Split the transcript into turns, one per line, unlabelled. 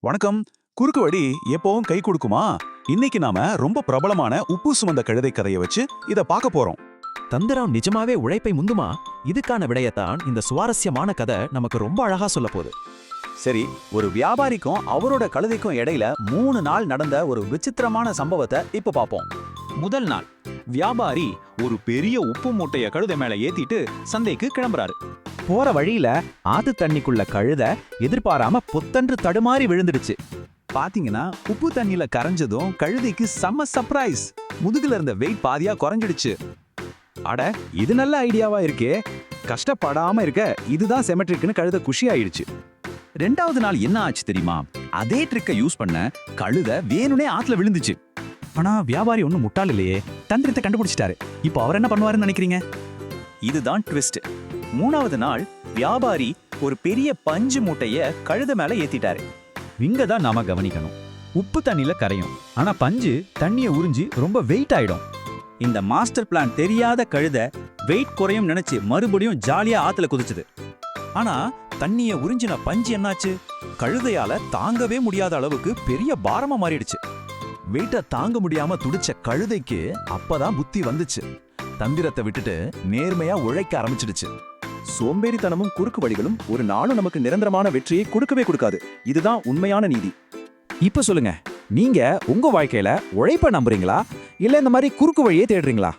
வணக்கம். குறுக்கு வழி எப்பவும் கை கொடுக்குமா? இன்னைக்கு நாம ரொம்ப பிரபலமான உப்பு சுமந்த கழுதை கதையை வச்சு இத பார்க்க போறோம்.
தந்திரம் நிஜமாவே உழைப்பை முந்துமா? இதுக்கான விடையத்தான் இந்த சுவாரஸ்யமான கதை நமக்கு ரொம்ப அழகா சொல்ல போகுது.
சரி, ஒரு வியாபாரிக்கும் அவரோட கழுதைக்கும் இடையில 3 நாள் நடந்த ஒரு விசித்திரமான சம்பவத்தை இப்ப பாப்போம். முதல் நாள், வியாபாரி ஒரு பெரிய உப்பு மூட்டைய கழுதை மேல ஏத்திட்டு சந்தைக்கு கிளம்புறாரு.
போற வழியில ஆத்து தண்ணிக்குள்ள கழுத எதிர்பாராம பொத்தன்று தடுமாறி விழுந்துடுச்சு.
பாத்தீங்கன்னா உப்பு தண்ணியில கரைஞ்சதும் கழுதைக்கு செம்ம சர்ப்ரைஸ். முதுகுல இருந்த வெயிட் பாதியா குறைஞ்சிடுச்சு.
அட, இது நல்ல ஐடியாவா இருக்கே. கஷ்டப்படாம இருக்க இதுதான் செமெட்ரிக்னு கழுத குஷி ஆயிடுச்சு.
2வது நாள் என்ன ஆச்சு தெரியுமா? அதே ட்ரிக்கை யூஸ் பண்ண கழுத வேணுனே ஆத்துல விழுந்துச்சு.
ஆனா வியாபாரி ஒன்னும் முட்டாள் இல்லையே, தந்திரத்தை கண்டுபிடிச்சிட்டாரு. இப்போ அவர் என்ன பண்ணுவாருன்னு நினைக்கிறீங்க?
இதுதான் ட்விஸ்ட். 3வது நாள், வியாபாரி ஒரு பெரிய பஞ்சு மூட்டைய கழுத மேல ஏத்திட்டாரு.
இங்க தான் நாம கவனிக்கணும். உப்பு தண்ணியில கரையும், ஆனா பஞ்சு தண்ணியை உறிஞ்சி ரொம்ப வெயிட் ஆயிடும்.
இந்த மாஸ்டர் பிளான் தெரியாத கழுத வெயிட் குறையும் நினைச்சு மறுபடியும் ஜாலியா ஆத்துல குதிச்சுது. ஆனா தண்ணிய உறிஞ்சின பஞ்சு என்னாச்சு? கழுதையால தாங்கவே முடியாத அளவுக்கு பெரிய பாரமா மாறிடுச்சு.
வெயிட்ட தாங்க முடியாம துடிச்ச கழுதைக்கு அப்பதான் புத்தி வந்துச்சு. தந்திரத்தை விட்டுட்டு நேர்மையா உழைக்க ஆரம்பிச்சிடுச்சு.
சோம்பேறித்தனமும் குறுக்கு வழிகளும் ஒரு நாளும் நமக்கு நிரந்தரமான வெற்றியை கொடுக்கவே கொடுக்காது. இதுதான் உண்மையான நீதி.
இப்ப சொல்லுங்க, நீங்க உங்க வாழ்க்கையில உழைப்ப நம்புறீங்களா, இல்ல இந்த மாதிரி குறுக்கு வழியை தேடுறீங்களா?